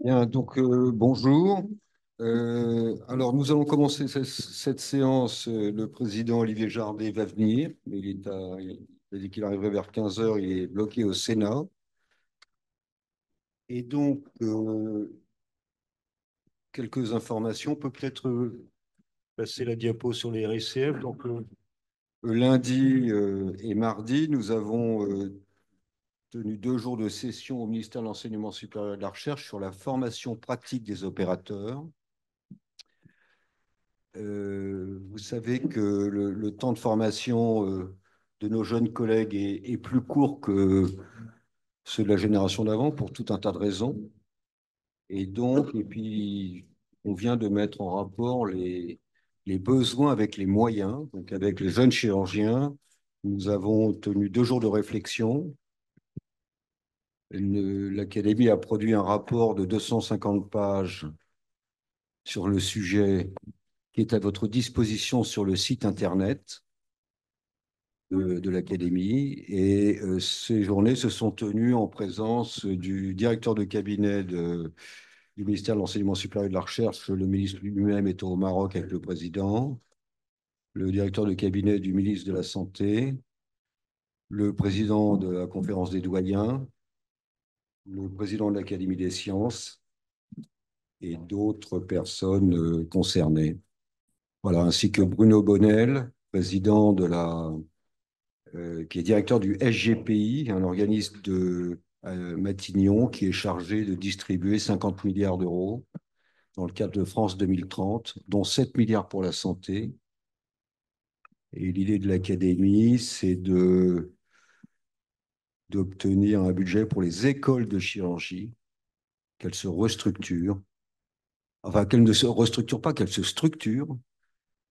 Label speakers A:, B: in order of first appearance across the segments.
A: Bien, donc bonjour. Alors nous allons commencer cette séance. Le président Olivier Jardet va venir. Il a dit qu'il arriverait vers 15 heures. Il est bloqué au Sénat. Et donc, quelques informations. On peut peut-être passer la diapo sur les RCF. Donc, lundi et mardi, nous avons tenu 2 jours de session au ministère de l'Enseignement supérieur et de la Recherche sur la formation pratique des opérateurs. Vous savez que le temps de formation de nos jeunes collègues est plus court que ceux de la génération d'avant pour tout un tas de raisons. Et puis, on vient de mettre en rapport les besoins avec les moyens. Donc, avec les jeunes chirurgiens, nous avons tenu 2 jours de réflexion. L'Académie a produit un rapport de 250 pages sur le sujet qui est à votre disposition sur le site Internet de l'Académie. Et ces journées se sont tenues en présence du directeur de cabinet du ministère de l'Enseignement supérieur et de la Recherche. Le ministre lui-même est au Maroc avec le président, le directeur de cabinet du ministre de la Santé, le président de la conférence des doyens, le président de l'Académie des sciences et d'autres personnes concernées. Voilà, ainsi que Bruno Bonnel, président de qui est directeur du SGPI, un organisme de Matignon qui est chargé de distribuer 50 milliards d'euros dans le cadre de France 2030, dont 7 milliards pour la santé. Et l'idée de l'Académie, c'est d'obtenir un budget pour les écoles de chirurgie, qu'elles se restructurent, enfin qu'elles ne se restructurent pas, qu'elles se structurent,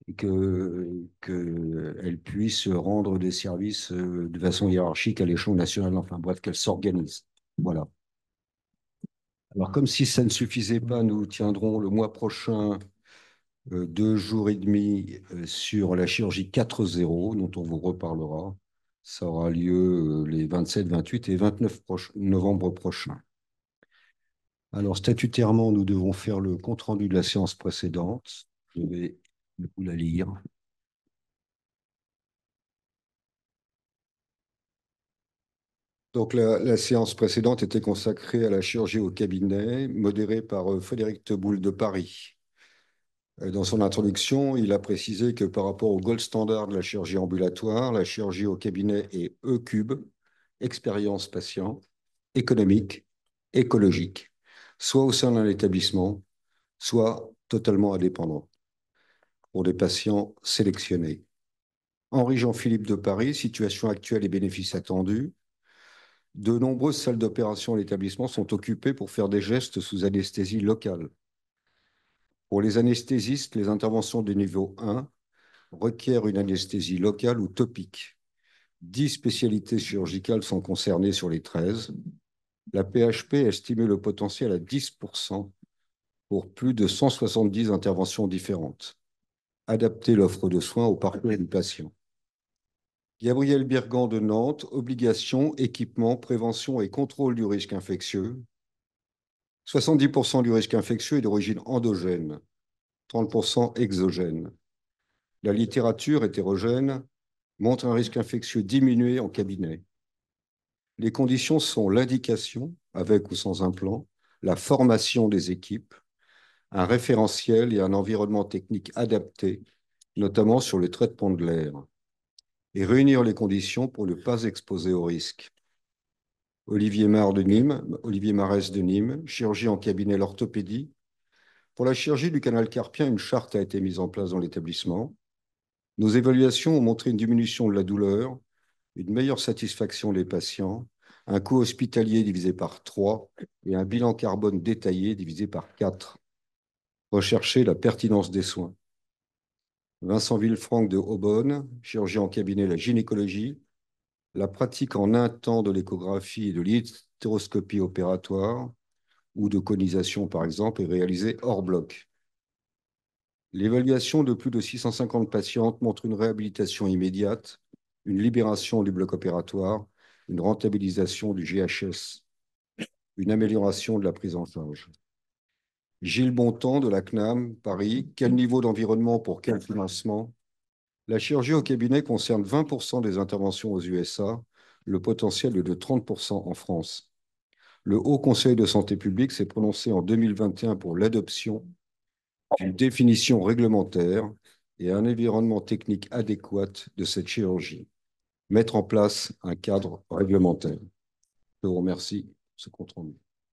A: et qu'elles puissent rendre des services de façon hiérarchique à l'échelon national, enfin bref, qu'elles s'organisent. Voilà. Alors, comme si ça ne suffisait pas, nous tiendrons le mois prochain 2 jours et demi sur la chirurgie 4.0, dont on vous reparlera. Ça aura lieu les 27, 28 et 29 novembre prochains. Alors, statutairement, nous devons faire le compte-rendu de la séance précédente. Je vais vous la lire. Donc, la séance précédente était consacrée à la chirurgie au cabinet, modérée par Frédéric Teboul de Paris. Dans son introduction, il a précisé que par rapport au gold standard de la chirurgie ambulatoire, la chirurgie au cabinet est E-cube, expérience patient, économique, écologique, soit au sein d'un établissement, soit totalement indépendant, pour des patients sélectionnés. Henri Jean-Philippe de Paris, situation actuelle et bénéfices attendus. De nombreuses salles d'opération à l'établissement sont occupées pour faire des gestes sous anesthésie locale. Pour les anesthésistes, les interventions de niveau 1 requièrent une anesthésie locale ou topique. 10 spécialités chirurgicales sont concernées sur les 13. La PHP a estimé le potentiel à 10% pour plus de 170 interventions différentes. Adapter l'offre de soins au parcours du patient. Gabriel Birgan de Nantes, obligation, équipement, prévention et contrôle du risque infectieux. 70% du risque infectieux est d'origine endogène, 30% exogène. La littérature hétérogène montre un risque infectieux diminué en cabinet. Les conditions sont l'indication, avec ou sans implant, la formation des équipes, un référentiel et un environnement technique adapté, notamment sur le traitement de l'air, et réunir les conditions pour ne pas exposer au risque. Olivier Marès de Nîmes, chirurgie en cabinet l'orthopédie. Pour la chirurgie du canal carpien, une charte a été mise en place dans l'établissement. Nos évaluations ont montré une diminution de la douleur, une meilleure satisfaction des patients, un coût hospitalier divisé par 3 et un bilan carbone détaillé divisé par 4. Rechercher la pertinence des soins. Vincent Villefranc de Aubonne, chirurgien en cabinet la gynécologie. La pratique en un temps de l'échographie et de l'hystéroscopie opératoire ou de conisation, par exemple, est réalisée hors bloc. L'évaluation de plus de 650 patientes montre une réhabilitation immédiate, une libération du bloc opératoire, une rentabilisation du GHS, une amélioration de la prise en charge. Gilles Bontemps de la CNAM, Paris. Quel niveau d'environnement pour quel financement? La chirurgie au cabinet concerne 20% des interventions aux USA. Le potentiel est de 30% en France. Le Haut Conseil de santé publique s'est prononcé en 2021 pour l'adoption d'une définition réglementaire et un environnement technique adéquat de cette chirurgie. Mettre en place un cadre réglementaire. Je vous remercie pour ce compte rendu.